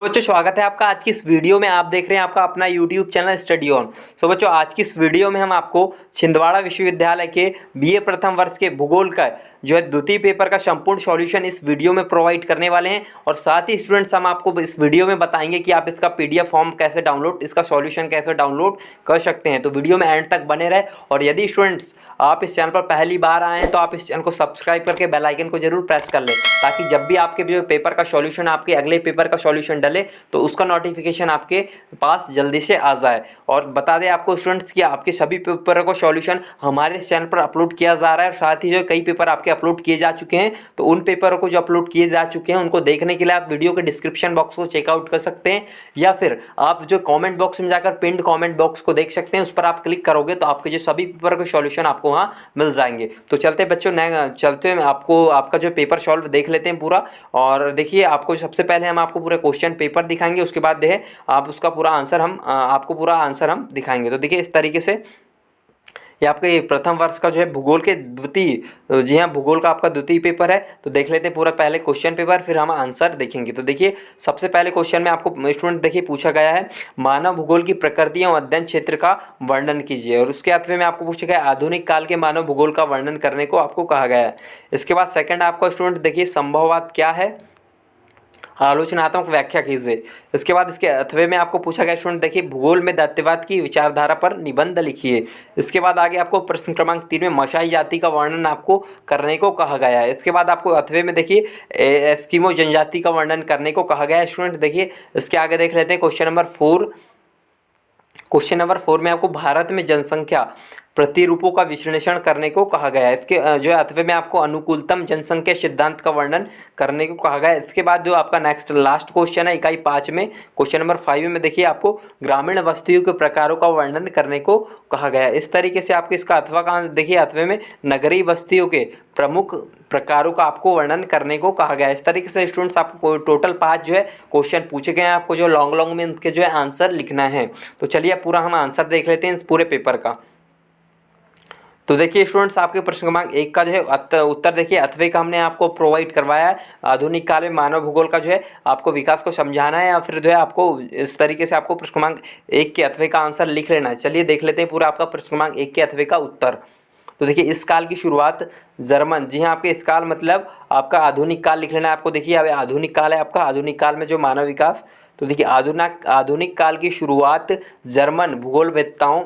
बच्चों स्वागत है आपका आज की इस वीडियो में। आप देख रहे हैं आपका अपना YouTube चैनल स्टडी ऑन। सो बच्चों आज की इस वीडियो में हम आपको छिंदवाड़ा विश्वविद्यालय के बीए प्रथम वर्ष के भूगोल का जो है द्वितीय पेपर का संपूर्ण सॉल्यूशन इस वीडियो में प्रोवाइड करने वाले हैं। और साथ ही स्टूडेंट्स हम आपको इस वीडियो में बताएंगे कि आप इसका PDF फॉर्म कैसे डाउनलोड, इसका सॉल्यूशन कैसे डाउनलोड कर सकते हैं। तो वीडियो में एंड तक बने रहे। और यदि स्टूडेंट्स आप इस चैनल पर पहली बार आए हैं तो आप इस चैनल को सब्सक्राइब करके बेल आइकन को जरूर प्रेस कर लें, ताकि जब भी आपके जो पेपर का सॉल्यूशन, आपके अगले पेपर का सॉल्यूशन डले तो उसका नोटिफिकेशन आपके पास जल्दी से आ जाए। और बता दें आपको स्टूडेंट्स कि आपके सभी पेपर का सॉल्यूशन हमारे चैनल पर अपलोड किया जा रहा है। और साथ ही जो कई पेपर आपके अपलोड किए जा चुके हैं, तो उन पेपरों को जो अपलोड किए जा चुके हैं उनको देखने के लिए आप वीडियो के डिस्क्रिप्शन बॉक्स को चेकआउट कर सकते हैं, या फिर आप जो कॉमेंट बॉक्स में जाकर पिंड कॉमेंट बॉक्स को देख सकते हैं। उस पर आप क्लिक करोगे तो आपके जो सभी पेपर के सॉल्यूशन आपको वहाँ मिल जाएंगे। तो चलते बच्चों चलते आपको आपका जो पेपर सॉल्व देख लेते हैं पूरा। और देखिए आपको सबसे पहले हम आपको पूरा क्वेश्चन पेपर दिखाएंगे, उसके बाद देखें आप उसका पूरा आंसर हम आपको पूरा आंसर हम दिखाएंगे। तो देखिए इस तरीके से ये आपके प्रथम वर्ष का जो है भूगोल के द्वितीय, जी हाँ भूगोल का आपका द्वितीय पेपर है। तो देख लेते हैं पूरा पहले क्वेश्चन पेपर, फिर हम आंसर देखेंगे। तो देखिए सबसे पहले क्वेश्चन में आपको स्टूडेंट देखिए पूछा गया है मानव भूगोल की प्रकृति एवं अध्ययन क्षेत्र का वर्णन कीजिए। और उसके अथवे में आपको पूछा गया आधुनिक काल के मानव भूगोल का वर्णन करने को आपको कहा गया है। इसके बाद सेकंड आपका स्टूडेंट देखिए संभववाद क्या है, आलोचनात्मक व्याख्या कीजिए। इसके बाद इसके अथवे में आपको पूछा गया स्टूडेंट देखिए भूगोल में दैत्यवाद की विचारधारा पर निबंध लिखिए। इसके बाद आगे आपको प्रश्न क्रमांक 3 में मशाई जाति का वर्णन आपको करने को कहा गया है। इसके बाद आपको अथवे में देखिए एस्किमो जनजाति का वर्णन करने को कहा गया है। स्टूडेंट देखिए इसके आगे देख लेते हैं क्वेश्चन नंबर 4। क्वेश्चन नंबर 4 में आपको भारत में जनसंख्या प्रतिरूपों का विश्लेषण करने को कहा गया है। इसके जो है अथवे में आपको अनुकूलतम जनसंख्या सिद्धांत का वर्णन करने को कहा गया है। इसके बाद जो आपका नेक्स्ट लास्ट क्वेश्चन है इकाई 5 में क्वेश्चन नंबर 5 में देखिए आपको ग्रामीण बस्तियों के प्रकारों का वर्णन करने को कहा गया है। इस तरीके से आपको इसका अथवा का देखिए अथवे में नगरीय बस्तियों के प्रमुख प्रकारों का आपको वर्णन करने को कहा गया है। इस तरीके से स्टूडेंट्स आपको टोटल 5 जो है क्वेश्चन पूछे गए हैं, आपको जो लॉन्ग में इनके जो है आंसर लिखना है। तो चलिए पूरा हम आंसर देख लेते हैं इस पूरे पेपर का। तो देखिए स्टूडेंट्स आपके प्रश्न क्रमांक 1 का जो है उत्तर देखिए अथवे का हमने आपको प्रोवाइड करवाया है। आधुनिक काल में मानव भूगोल का जो है आपको विकास को समझाना है, या फिर जो है आपको इस तरीके से आपको प्रश्न क्रमांक 1 के अथवे का आंसर लिख लेना है। चलिए देख लेते हैं पूरा आपका प्रश्न क्रमांक 1 के अथवे का उत्तर। तो देखिए इस काल की शुरुआत जर्मन, जी हाँ आपके इस काल मतलब आपका आधुनिक काल लिख लेना है आपको। देखिए अब आधुनिक काल है आपका, आधुनिक काल में जो मानव विकास। तो देखिए आधुनिक काल की शुरुआत जर्मन भूगोलवेत्ताओं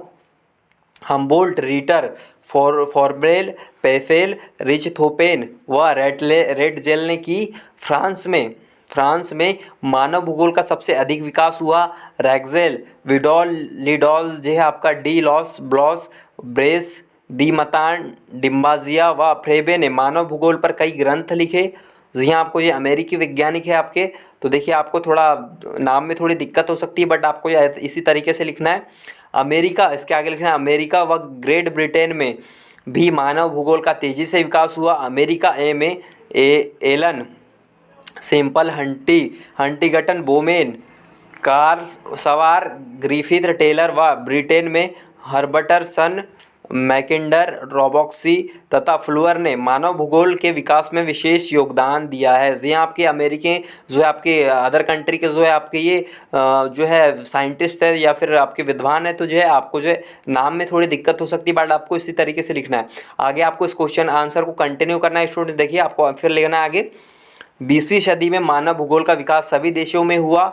हम्बोल्ट, रिटर, फॉरबेल, पेफेल, रिचथोपेन व रेडजेल ने की। फ्रांस में मानव भूगोल का सबसे अधिक विकास हुआ। रैगजेल, विडॉल, लिडॉल जो है आपका, डी लॉस, ब्लॉस, ब्रेस, डी मतान, डिम्बाजिया व फ्रेबे ने मानव भूगोल पर कई ग्रंथ लिखे। यहाँ आपको ये अमेरिकी वैज्ञानिक है आपके। तो देखिए आपको थोड़ा नाम में थोड़ी दिक्कत हो सकती है, बट आपको इसी तरीके से लिखना है। अमेरिका, इसके आगे लिखना है अमेरिका व ग्रेट ब्रिटेन में भी मानव भूगोल का तेज़ी से विकास हुआ। अमेरिका में Allen, Semple, Huntington, Bowman, Carl Sauer, Griffith, Taylor व ब्रिटेन में हर्बर्टसन, मैकिंडर, रोबॉक्सी तथा फ्लूअर ने मानव भूगोल के विकास में विशेष योगदान दिया है। ये आपके अमेरिकी जो है आपके अदर कंट्री के जो है आपके ये जो है साइंटिस्ट है या फिर आपके विद्वान है, तो जो है आपको जो है नाम में थोड़ी दिक्कत हो सकती है, बट आपको इसी तरीके से लिखना है। आगे आपको इस क्वेश्चन आंसर को कंटिन्यू करना है स्टूडेंट। देखिए आपको फिर लिखना है आगे 20वीं सदी में मानव भूगोल का विकास सभी देशों में हुआ।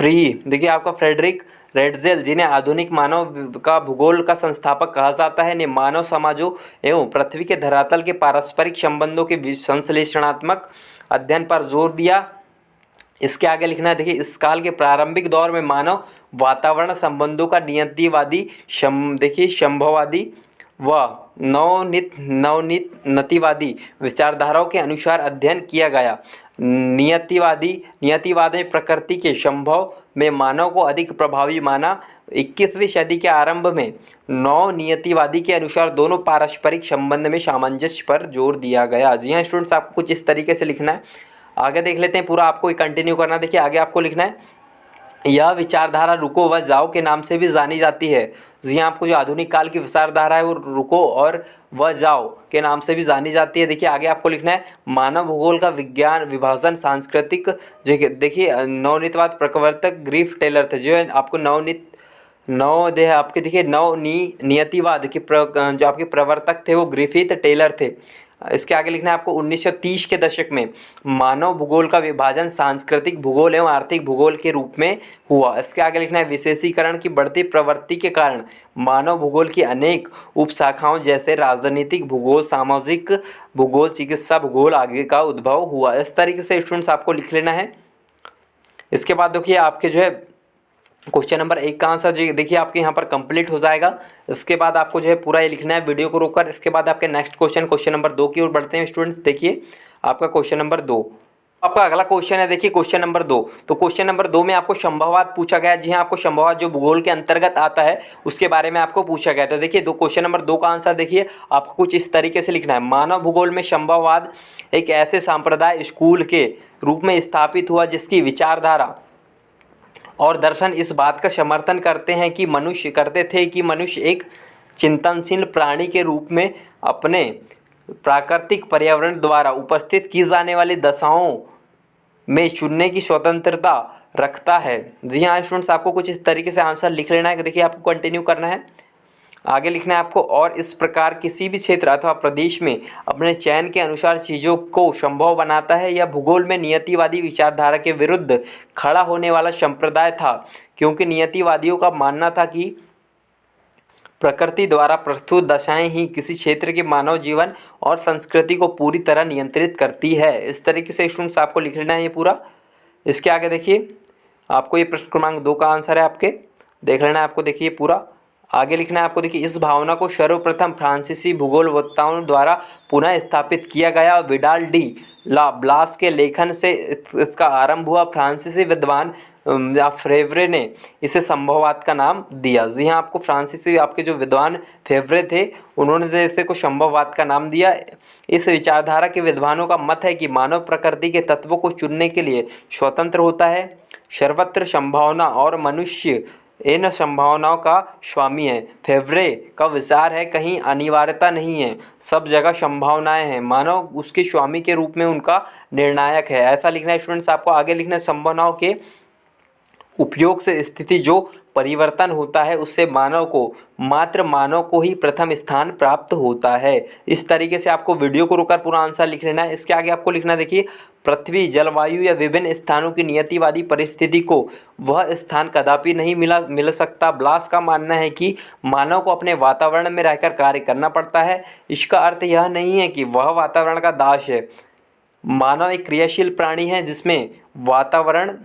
देखिए आपका फ्रेडरिक रेडजेल, जिन्हें आधुनिक मानव का भूगोल का संस्थापक कहा जाता है, ने मानव समाजों एवं पृथ्वी के धरातल के पारस्परिक संबंधों के संश्लेषणात्मक अध्ययन पर जोर दिया। इसके आगे लिखना है देखिए इस काल के प्रारंभिक दौर में मानव वातावरण संबंधों का संभववादी व नतिवादी विचारधाराओं के अनुसार अध्ययन किया गया। नियतिवाद में प्रकृति के संभव में मानव को अधिक प्रभावी माना। 21वीं सदी के आरंभ में नियतिवादी के अनुसार दोनों पारस्परिक संबंध में सामंजस्य पर जोर दिया गया। जी हाँ स्टूडेंट्स आपको कुछ इस तरीके से लिखना है। आगे देख लेते हैं पूरा, आपको कंटिन्यू करना। देखिए आगे आपको लिखना है यह विचारधारा रुको व जाओ के नाम से भी जानी जाती है। जी हाँ, आपको जो आधुनिक काल की विचारधारा है वो रुको और व जाओ के नाम से भी जानी जाती है। देखिए आगे आपको लिखना है मानव भूगोल का विज्ञान विभाजन सांस्कृतिक। जो देखिए नवनीतवाद प्रवर्तक ग्रीफ टेलर थे, जो है आपको नवोदय आपके देखिए नियतिवाद के जो आपके प्रवर्तक थे वो ग्रिफिथ टेलर थे। इसके आगे लिखना है आपको 1930 के दशक में मानव भूगोल का विभाजन सांस्कृतिक भूगोल एवं आर्थिक भूगोल के रूप में हुआ। इसके आगे लिखना है विशेषीकरण की बढ़ती प्रवृत्ति के कारण मानव भूगोल की अनेक उपशाखाओं जैसे राजनीतिक भूगोल, सामाजिक भूगोल, चिकित्सा भूगोल आगे का उद्भव हुआ। इस तरीके से स्टूडेंट्स आपको लिख लेना है। इसके बाद देखिए आपके जो है क्वेश्चन नंबर 1 का आंसर जो देखिए आपके यहाँ पर कंप्लीट हो जाएगा। इसके बाद आपको जो है पूरा ये लिखना है वीडियो को रोककर। इसके बाद आपके नेक्स्ट क्वेश्चन नंबर 2 की ओर बढ़ते हैं स्टूडेंट्स। देखिए आपका क्वेश्चन नंबर 2, आपका अगला क्वेश्चन है देखिए क्वेश्चन नंबर 2। तो क्वेश्चन नंबर 2 में आपको संभववाद पूछा गया है। जी हाँ, आपको संभववाद जो भूगोल के अंतर्गत आता है उसके बारे में आपको पूछा गया। तो देखिए क्वेश्चन नंबर 2 का आंसर देखिए आपको कुछ इस तरीके से लिखना है। मानव भूगोल में संभववाद एक ऐसे सांप्रदाय स्कूल के रूप में स्थापित हुआ जिसकी विचारधारा और दर्शन इस बात का समर्थन करते थे कि मनुष्य एक चिंतनशील प्राणी के रूप में अपने प्राकृतिक पर्यावरण द्वारा उपस्थित की जाने वाली दशाओं में चुनने की स्वतंत्रता रखता है। जी हाँ स्टूडेंट्स, आपको कुछ इस तरीके से आंसर लिख लेना है। देखिए आपको कंटिन्यू करना है, आगे लिखना है आपको। और इस प्रकार किसी भी क्षेत्र अथवा प्रदेश में अपने चयन के अनुसार चीज़ों को संभव बनाता है। यह भूगोल में नियतिवादी विचारधारा के विरुद्ध खड़ा होने वाला संप्रदाय था, क्योंकि नियतिवादियों का मानना था कि प्रकृति द्वारा प्रस्तुत दशाएं ही किसी क्षेत्र के मानव जीवन और संस्कृति को पूरी तरह नियंत्रित करती है। इस तरीके से स्टूडेंट्स आपको लिख लेना है ये पूरा। इसके आगे देखिए आपको ये प्रश्न क्रमांक 2 का आंसर है, आपके देख लेना है आपको। देखिए पूरा आगे लिखना है आपको। देखिए इस भावना को सर्वप्रथम फ्रांसीसी भूगोलवेत्ताओं द्वारा पुनः स्थापित किया गया। विडाल डी ला ब्लास के लेखन से इसका आरंभ हुआ। फ्रांसीसी विद्वान फेवरे ने इसे संभववाद का नाम दिया। जी हाँ, आपको फ्रांसीसी आपके जो विद्वान फेवरे थे उन्होंने इसे को संभववाद का नाम दिया। इस विचारधारा के विद्वानों का मत है कि मानव प्रकृति के तत्वों को चुनने के लिए स्वतंत्र होता है, सर्वत्र संभावना और मनुष्य इन संभावनाओं का स्वामी है। फेवरे का विचार है कहीं अनिवार्यता नहीं है, सब जगह संभावनाएं हैं, मानव उसके स्वामी के रूप में उनका निर्णायक है। ऐसा लिखना है स्टूडेंट्स आपको। आगे लिखना है संभावनाओं के उपयोग से स्थिति जो परिवर्तन होता है उससे मानव को ही प्रथम स्थान प्राप्त होता है। इस तरीके से आपको वीडियो को रोककर पूरा आंसर लिख लेना है। इसके आगे आपको लिखना देखिए पृथ्वी, जलवायु या विभिन्न स्थानों की नियतिवादी परिस्थिति को वह स्थान कदापि नहीं मिल सकता। ब्लास का मानना है कि मानव को अपने वातावरण में रहकर कार्य करना पड़ता है। इसका अर्थ यह नहीं है कि वह वातावरण का दास है। मानव एक क्रियाशील प्राणी है जिसमें वातावरण,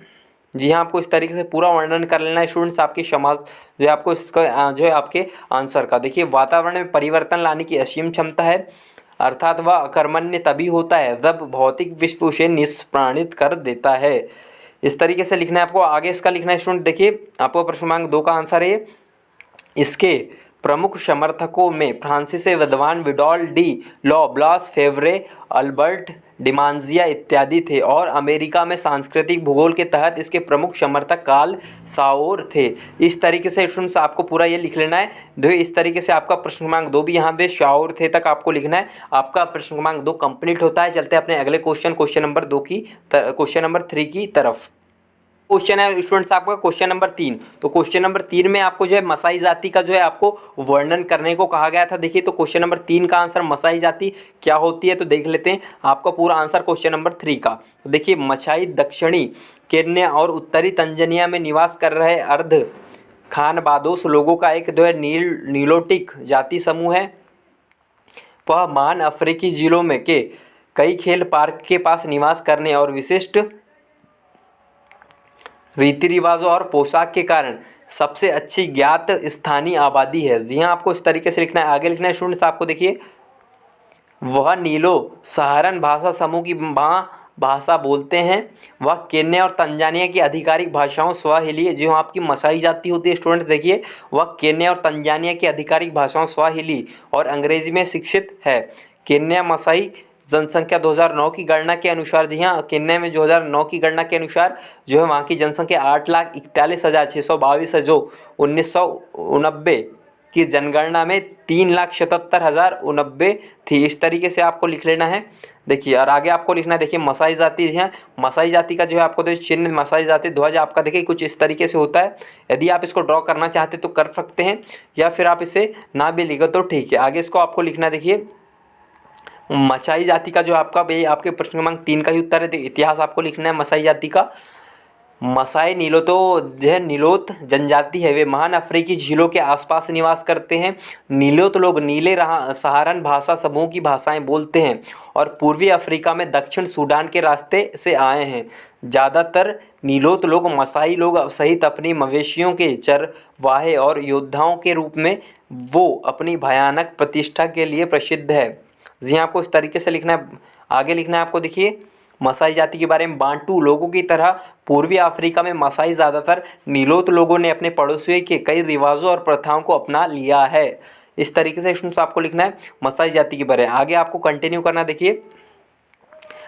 जी हाँ, आपको इस तरीके से पूरा वर्णन कर लेना है स्टूडेंट्स आपकी समाज जो है आपको इसका जो है आपके आंसर का। देखिए वातावरण में परिवर्तन लाने की असीम क्षमता है, अर्थात वह अकर्मण्य तभी होता है जब भौतिक विश्व उसे निष्प्राणित कर देता है। इस तरीके से लिखना है आपको। आगे इसका लिखना है स्टूडेंट। देखिए आपको प्रश्न क्रमांक 2 का आंसर है। इसके प्रमुख समर्थकों में फ्रांसीसी विद्वान विडॉल डी लॉ, ब्लास, फेवरे, अल्बर्ट डिमांजिया इत्यादि थे और अमेरिका में सांस्कृतिक भूगोल के तहत इसके प्रमुख समर्थक कार्ल साउर थे। इस तरीके से स्टूडेंट्स आपको पूरा ये लिख लेना है। देखिए इस तरीके से आपका प्रश्न क्रमांक 2 भी यहाँ पे साउर थे तक आपको लिखना है। आपका प्रश्न क्रमांक 2 कंप्लीट होता है। चलते हैं अपने अगले क्वेश्चन नंबर 3 की तरफ। क्वेश्चन है स्टूडेंट्स आपका क्वेश्चन नंबर 3। तो क्वेश्चन नंबर 3 में आपको जो है मसाई जाति का जो है आपको वर्णन करने को कहा गया था। देखिए तो क्वेश्चन नंबर 3 का आंसर मसाई जाति क्या होती है तो देख लेते हैं आपका पूरा आंसर क्वेश्चन नंबर 3 का। तो देखिए मसाई दक्षिणी केन्या और उत्तरी तंजानिया में निवास कर रहे अर्ध खानबादोस लोगों का एक जो है नीलोटिक जाति समूह है। वह महान अफ्रीकी जिलों में के कई खेल पार्क के पास निवास करने और विशिष्ट रीति रिवाजों और पोशाक के कारण सबसे अच्छी ज्ञात स्थानीय आबादी है। जी हाँ, आपको इस तरीके से लिखना है। आगे लिखना है स्टूडेंट्स आपको। देखिए वह नीलो सहारन भाषा समूह की भाषा बोलते हैं। वह केन्या और तंजानिया की आधिकारिक भाषाओं स्वाहिली, जो आपकी मसाई जाति होती है स्टूडेंट्स, देखिए वह केन्या और तंजानिया की आधिकारिक भाषाओं स्वाहिली और अंग्रेजी में शिक्षित है। केन्या मसाई जनसंख्या 2009 की गणना के अनुसार, जी हाँ, केन्या में 2009 की गणना के अनुसार जो है वहाँ की जनसंख्या 8,41,622 है, जो 1990 की जनगणना में 3,77,089 थी। इस तरीके से आपको लिख लेना है। देखिए, और आगे आपको लिखना है, देखिए मसाई जाति है। मसाई जाति का जो है आपको तो चिन्ह, मसाई जाति ध्वज आपका देखिए कुछ इस तरीके से होता है। यदि आप इसको ड्रॉ करना चाहते तो कर सकते हैं, या फिर आप इसे ना भी लिखो तो ठीक है। आगे इसको आपको लिखना है, देखिए मसाई जाति का जो आपका आपके प्रश्न क्रमांक 3 का ही उत्तर है। तो इतिहास आपको लिखना है मसाई जाति का। मसाई नीलोतो जो है नीलोत जनजाति है, वे महान अफ्रीकी झीलों के आसपास निवास करते हैं। नीलोत लोग नीले सहारन भाषा समूह की भाषाएं बोलते हैं और पूर्वी अफ्रीका में दक्षिण सूडान के रास्ते से आए हैं। ज़्यादातर नीलोत लोग मसाई लोग सहित अपनी मवेशियों के चरवाहे और योद्धाओं के रूप में वो अपनी भयानक प्रतिष्ठा के लिए प्रसिद्ध है। जी आपको इस तरीके से लिखना है। आगे लिखना है आपको, देखिए मसाई जाति के बारे में, बांटू लोगों की तरह पूर्वी अफ्रीका में मसाई ज़्यादातर नीलोत लोगों ने अपने पड़ोसियों के कई रिवाजों और प्रथाओं को अपना लिया है। इस तरीके से स्टूडेंट्स आपको लिखना है मसाई जाति के बारे में। आगे आपको कंटिन्यू करना, देखिए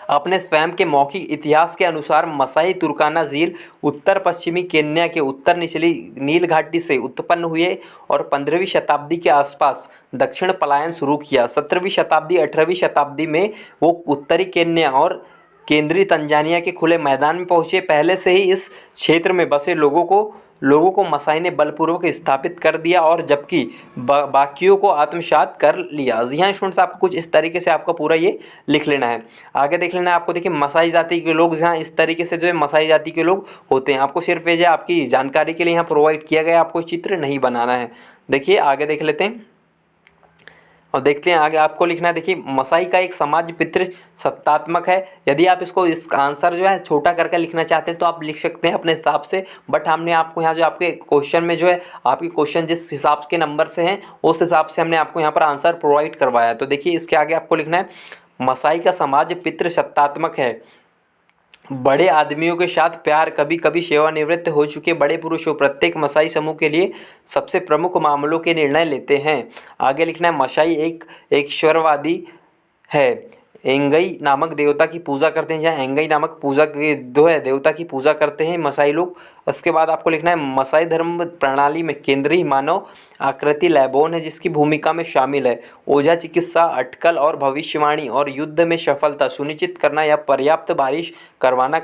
अपने स्वयं के मौखिक इतिहास के अनुसार मसाई तुर्काना झील उत्तर पश्चिमी केन्या के उत्तर निचली नील घाटी से उत्पन्न हुए और 15वीं शताब्दी के आसपास दक्षिण पलायन शुरू किया। 17वीं शताब्दी 18वीं शताब्दी में वो उत्तरी केन्या और केंद्रीय तंजानिया के खुले मैदान में पहुंचे। पहले से ही इस क्षेत्र में बसे लोगों को मसाई ने बलपूर्वक स्थापित कर दिया और जबकि बाकियों को आत्मसात कर लिया। जी हाँ स्टूडेंट्स, आपको कुछ इस तरीके से आपका पूरा ये लिख लेना है। आगे देख लेना है आपको, देखिए मसाई जाति के लोग जहाँ इस तरीके से जो है मसाई जाति के लोग होते हैं। आपको सिर्फ ये आपकी जानकारी के लिए यहाँ प्रोवाइड किया गया, आपको चित्र नहीं बनाना है। देखिए आगे देख लेते हैं और देखते हैं आगे आपको लिखना है। देखिए मसाई का एक समाज पितृ सत्तात्मक है। यदि आप इसको इसका आंसर जो है छोटा करके लिखना चाहते हैं तो आप लिख सकते हैं अपने हिसाब से, बट हमने आपको यहाँ जो आपके क्वेश्चन में जो है आपके क्वेश्चन जिस हिसाब के नंबर से हैं उस हिसाब से हमने आपको यहाँ पर आंसर प्रोवाइड करवाया है। तो देखिए इसके आगे आपको लिखना है मसाई का समाज पितृ सत्तात्मक है। बड़े आदमियों के साथ प्यार, कभी कभी सेवानिवृत्त हो चुके बड़े पुरुषों प्रत्येक मसाई समूह के लिए सबसे प्रमुख मामलों के निर्णय लेते हैं। आगे लिखना है मसाई एक ईश्वरवादी है। एंगई नामक देवता की पूजा करते हैं, जहाँ एंगई नामक पूजा के जो है देवता की पूजा करते हैं मसाई लोग। उसके बाद आपको लिखना है मसाई धर्म प्रणाली में केंद्रीय मानव आकृति लैबोन है, जिसकी भूमिका में शामिल है ओझा चिकित्सा, अटकल और भविष्यवाणी और युद्ध में सफलता सुनिश्चित करना या पर्याप्त बारिश करवाना।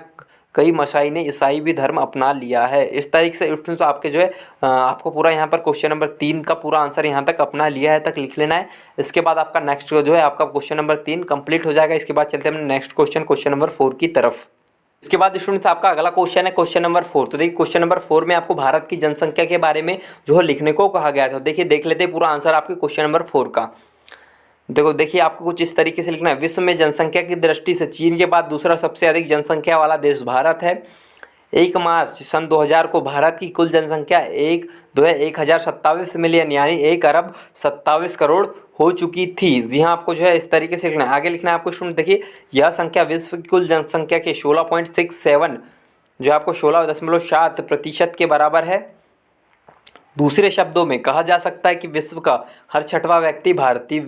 कई मसाई ने ईसाई भी धर्म अपना लिया है। इस तरीके से स्टूडेंट्स आपके जो है आपको पूरा यहाँ पर क्वेश्चन नंबर 3 का पूरा आंसर यहाँ तक अपना लिया है तक लिख लेना है। इसके बाद आपका नेक्स्ट जो है आपका क्वेश्चन नंबर 3 कंप्लीट हो जाएगा। इसके बाद चलते हैं नेक्स्ट क्वेश्चन नंबर 4 की तरफ। इसके बाद स्टूडेंट्स आपका अगला क्वेश्चन है क्वेश्चन नंबर 4। तो देखिए क्वेश्चन नंबर 4 में आपको भारत की जनसंख्या के बारे में जो है लिखने को कहा गया था। देखिए देख लेते हैं पूरा आंसर आपके क्वेश्चन नंबर 4 का। देखिए आपको कुछ इस तरीके से लिखना है। विश्व में जनसंख्या की दृष्टि से चीन के बाद दूसरा सबसे अधिक जनसंख्या वाला देश भारत है। 1 मार्च सन 2000 को भारत की कुल जनसंख्या 1,027 मिलियन यानी 1,27 करोड़ हो चुकी थी। जी हाँ, आपको जो है इस तरीके से लिखना है। आगे लिखना है आपको स्टूडेंट, देखिए यह संख्या विश्व की कुल जनसंख्या के 16.67 जो आपको 16.7% के बराबर है। दूसरे शब्दों में कहा जा सकता है कि विश्व का हर छठवां व्यक्ति भारतीय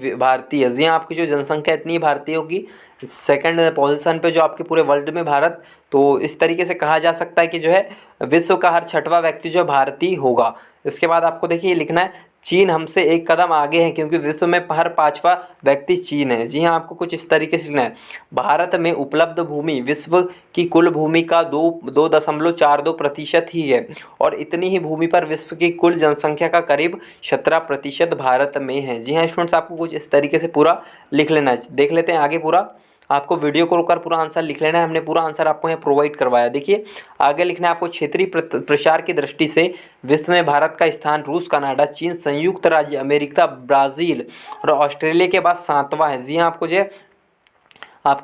है। जी हाँ, आपकी जो जनसंख्या इतनी भारतीयों की सेकंड पोजीशन पे जो आपके पूरे वर्ल्ड में भारत, तो इस तरीके से कहा जा सकता है कि जो है विश्व का हर छठवां व्यक्ति जो भारतीय होगा। इसके बाद आपको देखिए लिखना है चीन हमसे एक कदम आगे है क्योंकि विश्व में हर 5वां व्यक्ति चीन है। जी हाँ, आपको कुछ इस तरीके से लिखना है। भारत में उपलब्ध भूमि विश्व की कुल भूमि का 2.42% ही है और इतनी ही भूमि पर विश्व की कुल जनसंख्या का करीब 17% भारत में है। जी हाँ स्टूडेंट्स, आपको कुछ इस तरीके से पूरा लिख लेना है। देख लेते हैं आगे पूरा, आपको वीडियो को रोककर पूरा आंसर लिख लेना है। हमने पूरा आंसर आपको यहाँ प्रोवाइड करवाया। देखिए आगे लिखना है आपको क्षेत्रीय प्रसार की दृष्टि से विश्व में भारत का स्थान रूस, कनाडा, चीन, संयुक्त राज्य अमेरिका, ब्राज़ील और ऑस्ट्रेलिया के बाद 7वां है। जी हाँ, आपको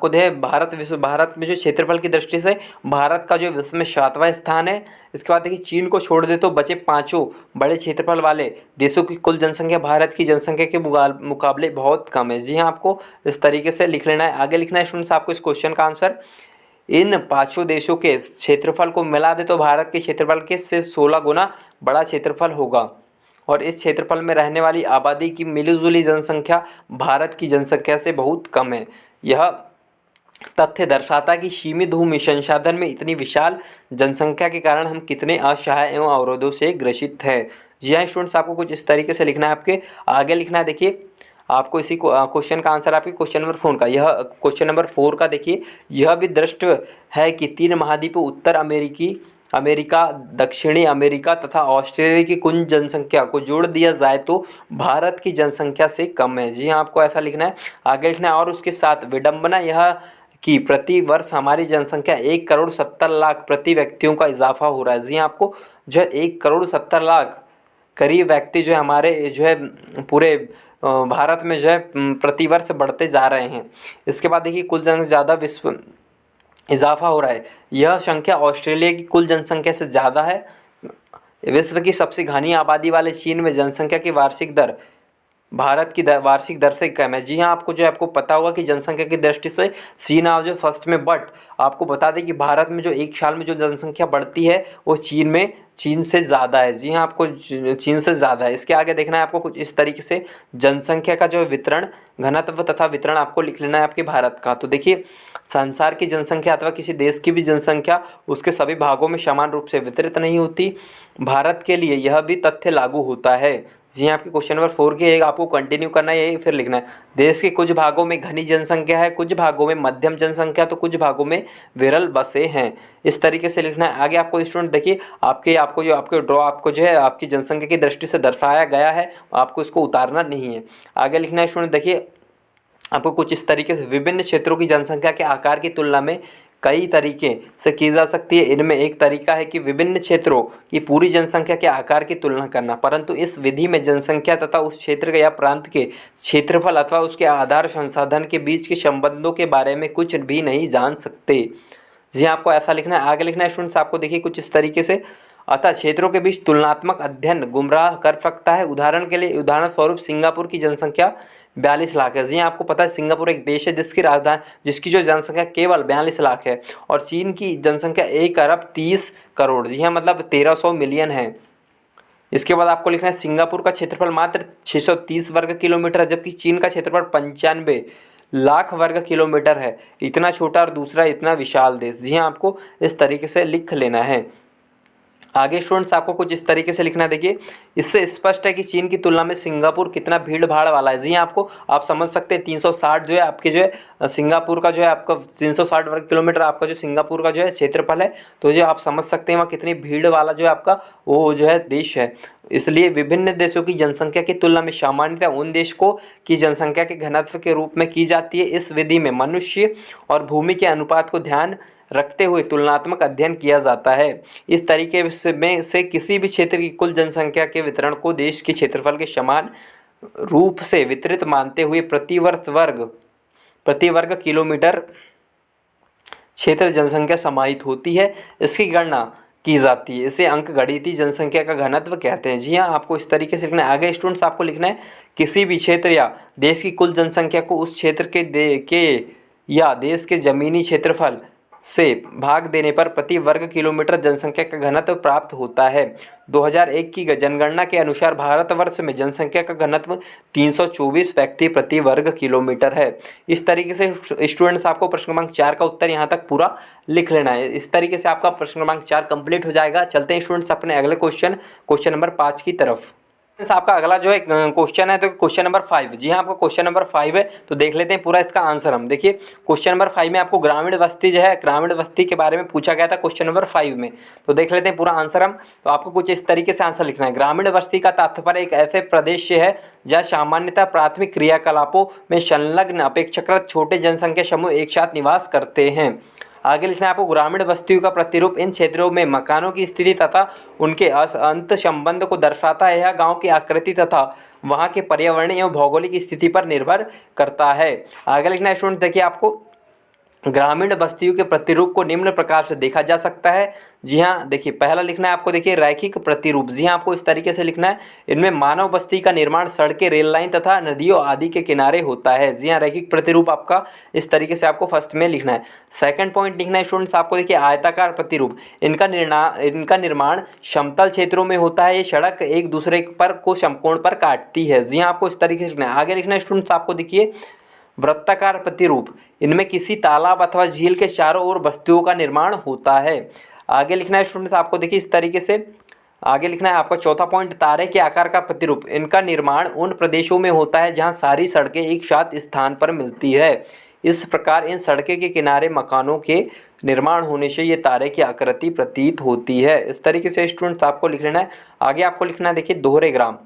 जो है भारत में जो क्षेत्रफल की दृष्टि से भारत का जो विश्व में 7वां स्थान है। इसके बाद देखिए चीन को छोड़ दे तो बचे 5 बड़े क्षेत्रफल वाले देशों की कुल जनसंख्या भारत की जनसंख्या के मुकाबले बहुत कम है। जी हाँ, आपको इस तरीके से लिख लेना है। आगे लिखना है स्टूडेंट्स आपको इस क्वेश्चन का आंसर, इन 5 देशों के क्षेत्रफल को मिला दे तो भारत के क्षेत्रफल के से 16 गुना बड़ा क्षेत्रफल होगा और इस क्षेत्रफल में रहने वाली आबादी की मिलीजुली जनसंख्या भारत की जनसंख्या से बहुत कम है। यह तथ्य दर्शाता है कि सीमित भूमि संसाधन में इतनी विशाल जनसंख्या के कारण हम कितने असहाय एवं अवरोधों से ग्रसित है। जी हाँ स्टूडेंट्स, आपको कुछ इस तरीके से लिखना है, आपके आगे लिखना है। देखिए आपको इसी क्वेश्चन का आंसर आपके क्वेश्चन नंबर 4 का, यह क्वेश्चन नंबर 4 का देखिए, यह भी दृष्ट है कि 3 महाद्वीपों उत्तर अमेरिका, दक्षिणी अमेरिका तथा ऑस्ट्रेलिया की कुल जनसंख्या को जोड़ दिया जाए तो भारत की जनसंख्या से कम है। जी हाँ, आपको ऐसा लिखना है, आगे लिखना है। और उसके साथ विडंबना यह कि प्रति वर्ष हमारी जनसंख्या 1,70,00,000 प्रति व्यक्तियों का इजाफा हो रहा है। जी हाँ, आपको जो है 1,70,00,000 करीब व्यक्ति जो है हमारे जो है पूरे भारत में जो है प्रतिवर्ष बढ़ते जा रहे हैं। इसके बाद देखिए कुल जनसंख्या ज़्यादा विश्व इजाफा हो रहा है, यह संख्या ऑस्ट्रेलिया की कुल जनसंख्या से ज़्यादा है। विश्व की सबसे घनी आबादी वाले चीन में जनसंख्या की वार्षिक दर भारत की वार्षिक दर से कम है। जी हाँ, आपको जो है आपको पता होगा कि जनसंख्या की दृष्टि से चीन आ जो फर्स्ट में, बट आपको बता दें कि भारत में जो एक साल में जो जनसंख्या बढ़ती है वो चीन से ज़्यादा है। जी हाँ, आपको चीन से ज़्यादा है। इसके आगे देखना है आपको कुछ इस तरीके से जनसंख्या का जो वितरण, घनत्व तथा वितरण आपको लिख लेना है आपके भारत का। तो देखिए संसार की जनसंख्या अथवा किसी देश की भी जनसंख्या उसके सभी भागों में समान रूप से वितरित नहीं होती। भारत के लिए यह भी तथ्य लागू होता है। जी हाँ, आपके क्वेश्चन नंबर 4 के आपको कंटिन्यू करना है, यही फिर लिखना है। देश के कुछ भागों में घनी जनसंख्या है, कुछ भागों में मध्यम जनसंख्या, तो कुछ भागों में विरल बसे हैं। इस तरीके से लिखना है। आगे आपको स्टूडेंट देखिए आपको ड्रॉ आपको जो है आपकी जनसंख्या की दृष्टि से दर्शाया गया है, आपको इसको उतारना नहीं है। आगे लिखना है स्टूडेंट, देखिए आपको कुछ इस तरीके से विभिन्न क्षेत्रों की जनसंख्या के आकार की तुलना में कई तरीके से की जा सकती है। इनमें एक तरीका है कि विभिन्न क्षेत्रों की पूरी जनसंख्या के आकार की तुलना करना, परंतु इस विधि में जनसंख्या तथा उस क्षेत्र या प्रांत के क्षेत्रफल अथवा उसके आधार संसाधन के बीच के संबंधों के बारे में कुछ भी नहीं जान सकते। जी आपको ऐसा लिखना है। आगे लिखना है स्टूडेंट्स, आपको देखिए कुछ इस तरीके से, अतः क्षेत्रों के बीच तुलनात्मक अध्ययन गुमराह कर सकता है। उदाहरण स्वरूप सिंगापुर की जनसंख्या 42 लाख है। जी आपको पता है सिंगापुर एक देश है जिसकी जो जनसंख्या केवल 42 लाख है, और चीन की जनसंख्या 1,30,00,00,000 जी हाँ मतलब 1300 मिलियन है। इसके बाद आपको लिखना है सिंगापुर का क्षेत्रफल मात्र 630 वर्ग किलोमीटर है, जबकि चीन का क्षेत्रफल 95 लाख वर्ग किलोमीटर है। इतना छोटा और दूसरा इतना विशाल देश। जी हाँ, आपको इस तरीके से लिख लेना है। आगे स्टूडेंट्स आपको कुछ इस तरीके से लिखना है। देखिए इससे स्पष्ट है कि चीन की तुलना में सिंगापुर कितना भीड़ भाड़ वाला है। जी आपको आप समझ सकते हैं 360 जो है आपके जो है सिंगापुर का जो है आपका 360 वर्ग किलोमीटर आपका जो सिंगापुर का जो है क्षेत्रफल है, तो जो आप समझ सकते हैं वहाँ कितनी भीड़ वाला जो है आपका वो जो है देश है। इसलिए विभिन्न देशों की जनसंख्या की तुलना में सामान्यतः उन देशों की जनसंख्या के घनत्व के रूप में की जाती है। इस विधि में मनुष्य और भूमि के अनुपात को ध्यान रखते हुए तुलनात्मक अध्ययन किया जाता है। इस तरीके से किसी भी क्षेत्र की कुल जनसंख्या के वितरण को देश के क्षेत्रफल के समान रूप से वितरित मानते हुए प्रति वर्ग किलोमीटर क्षेत्र जनसंख्या समाहित होती है, इसकी गणना की जाती है। इसे अंकगणितीय जनसंख्या का घनत्व कहते हैं। जी हाँ, आपको इस तरीके से लिखना है। आगे स्टूडेंट्स आपको लिखना है किसी भी क्षेत्र या देश की कुल जनसंख्या को उस क्षेत्र या देश के जमीनी क्षेत्रफल से भाग देने पर प्रति वर्ग किलोमीटर जनसंख्या का घनत्व प्राप्त होता है। 2001 की जनगणना के अनुसार भारतवर्ष में जनसंख्या का घनत्व 324 व्यक्ति प्रति वर्ग किलोमीटर है। इस तरीके से स्टूडेंट्स आपको प्रश्न क्रमांक 4 का उत्तर यहाँ तक पूरा लिख लेना है। इस तरीके से आपका प्रश्न क्रमांक 4 कंप्लीट हो जाएगा। चलते हैं स्टूडेंट्स अपने अगले क्वेश्चन नंबर 5 की तरफ। आपका अगला जो है क्वेश्चन है तो क्वेश्चन नंबर 5। जी हाँ, आपका क्वेश्चन नंबर 5 है, तो देख लेते हैं पूरा इसका आंसर हम। देखिए क्वेश्चन नंबर 5 में आपको ग्रामीण बस्ती के बारे में पूछा गया था क्वेश्चन नंबर 5 में, तो देख लेते हैं पूरा आंसर हम। तो आपको कुछ इस तरीके से आंसर लिखना है। ग्रामीण बस्ती का तात्पर्य एक ऐसे प्रदेश से है जहाँ सामान्यतः प्राथमिक क्रियाकलापों में संलग्न अपेक्षाकृत छोटे जनसंख्या समूह एक साथ निवास करते हैं। आगे लिखना है आपको ग्रामीण बस्तियों का प्रतिरूप इन क्षेत्रों में मकानों की स्थिति तथा उनके अंत संबंध को दर्शाता है। यह गांव की आकृति तथा वहां के पर्यावरणीय एवं भौगोलिक स्थिति पर निर्भर करता है। आगे लिखना है स्टूडेंट, देखिए आपको ग्रामीण बस्तियों के प्रतिरूप को निम्न प्रकार से देखा जा सकता है। जी हाँ, देखिए पहला लिखना है आपको, देखिए रैखिक प्रतिरूप। जी हाँ, आपको इस तरीके से लिखना है। इनमें मानव बस्ती का निर्माण सड़कें, रेल लाइन तथा नदियों आदि के किनारे होता है। जी हाँ, रैखिक प्रतिरूप आपका इस तरीके से आपको फर्स्ट में लिखना है। सेकंड पॉइंट लिखना है स्टूडेंट्स आपको, देखिए आयताकार प्रतिरूप। इनका निर्माण समतल क्षेत्रों में होता है। ये सड़क एक दूसरे पर को समकोण पर काटती है। जी हाँ, आपको इस तरीके से लिखना है। आगे लिखना है स्टूडेंट्स आपको, देखिए वृत्ताकार प्रतिरूप, इनमें किसी तालाब अथवा झील के चारों ओर बस्तियों का निर्माण होता है। आगे लिखना है स्टूडेंट्स आपको, देखिए इस तरीके से आगे लिखना है आपका चौथा पॉइंट, तारे के आकार का प्रतिरूप, इनका निर्माण उन प्रदेशों में होता है जहां सारी सड़कें एक साथ स्थान पर मिलती है। इस प्रकार इन सड़के के किनारे मकानों के निर्माण होने से ये तारे की आकृति प्रतीत होती है। इस तरीके से स्टूडेंट्स आपको लिख लेना है। आगे आपको लिखना है, देखिए दोहरे ग्राम।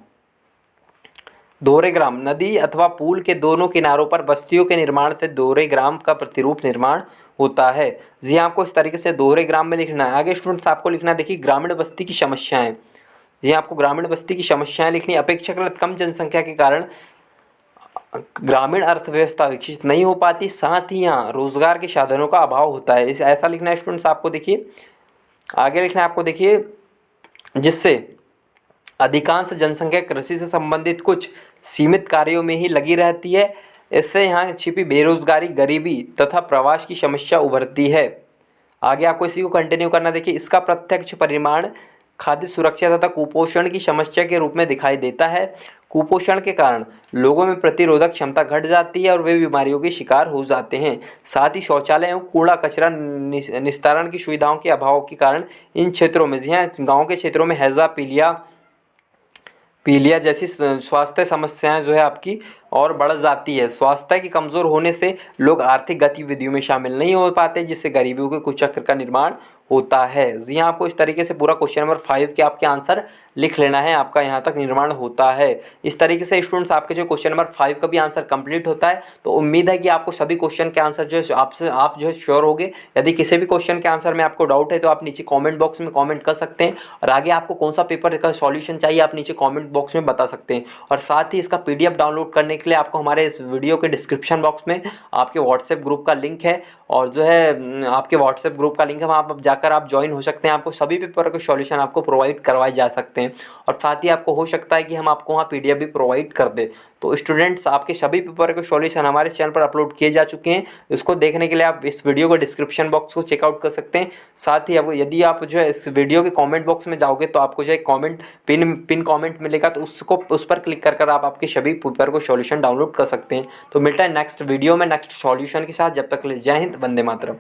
दोहरे ग्राम, नदी अथवा पुल के दोनों किनारों पर बस्तियों के निर्माण से दोहरे ग्राम का प्रतिरूप निर्माण होता है। जी आपको इस तरीके से दोहरे ग्राम में लिखना है। आगे स्टूडेंट्स आपको लिखना है, देखिए ग्रामीण बस्ती की समस्याएं। जी आपको ग्रामीण बस्ती की समस्याएं लिखनी। अपेक्षाकृत कम जनसंख्या के कारण ग्रामीण अर्थव्यवस्था विकसित नहीं हो पाती, साथ ही यहाँ रोजगार के साधनों का अभाव होता है। ऐसा लिखना है स्टूडेंट्स आपको। देखिए आगे लिखना है आपको, देखिए जिससे अधिकांश जनसंख्या कृषि से संबंधित कुछ सीमित कार्यों में ही लगी रहती है। इससे यहाँ छिपी बेरोजगारी, गरीबी तथा प्रवास की समस्या उभरती है। आगे आपको इसी को कंटिन्यू करना। देखिए इसका प्रत्यक्ष परिणाम खाद्य सुरक्षा तथा कुपोषण की समस्या के रूप में दिखाई देता है। कुपोषण के कारण लोगों में प्रतिरोधक क्षमता घट जाती है और वे बीमारियों के शिकार हो जाते हैं। साथ ही शौचालय एवं कूड़ा कचरा निस्तारण की सुविधाओं के अभाव के कारण इन क्षेत्रों में, जी हाँ गाँव के क्षेत्रों में हैजा, पीलिया जैसी स्वास्थ्य समस्याएं जो है आपकी और बढ़ जाती है। स्वास्थ्य के कमज़ोर होने से लोग आर्थिक गतिविधियों में शामिल नहीं हो पाते, जिससे गरीबी के कुचक्र का निर्माण होता है। जी हाँ आपको इस तरीके से पूरा क्वेश्चन नंबर 5 के आपके आंसर लिख लेना है। आपका यहाँ तक निर्माण होता है। इस तरीके से स्टूडेंट्स आपके जो क्वेश्चन नंबर 5 का भी आंसर कंप्लीट होता है। तो उम्मीद है कि आपको सभी क्वेश्चन के आंसर जो है आप जो है श्योर होगे। यदि किसी भी क्वेश्चन के आंसर में आपको डाउट है तो आप नीचे कॉमेंट बॉक्स में कॉमेंट कर सकते हैं, और आगे आपको कौन सा पेपर का सॉल्यूशन चाहिए आप नीचे कॉमेंट बॉक्स में बता सकते हैं। और साथ ही इसका PDF डाउनलोड करने के लिए आपको हमारे इस वीडियो के डिस्क्रिप्शन बॉक्स में आपके व्हाट्सएप ग्रुप का लिंक है, और जो है आपके व्हाट्सएप ग्रुप का लिंक है, वहाँ पर जाकर आप ज्वाइन हो सकते हैं। आपको सभी पेपर के सॉल्यूशन आपको प्रोवाइड करवाए जा सकते हैं, और साथ ही आपको हो सकता है कि हम आपको वहाँ PDF भी प्रोवाइड कर दें। तो स्टूडेंट्स आपके सभी पेपर के सॉल्यूशन हमारे चैनल पर अपलोड किए जा चुके हैं। इसको देखने के लिए आप इस वीडियो को डिस्क्रिप्शन बॉक्स को चेकआउट कर सकते हैं। साथ ही आपको यदि आप जो है इस वीडियो के कमेंट बॉक्स में जाओगे तो आपको जो है कमेंट पिन कमेंट मिलेगा, तो उस पर क्लिक कर आप आपके सभी पेपर को सॉल्यूशन डाउनलोड कर सकते हैं। तो मिलता है नेक्स्ट वीडियो में नेक्स्ट सॉल्यूशन के साथ। जब तक के लिए जय हिंद, वंदे मातरम।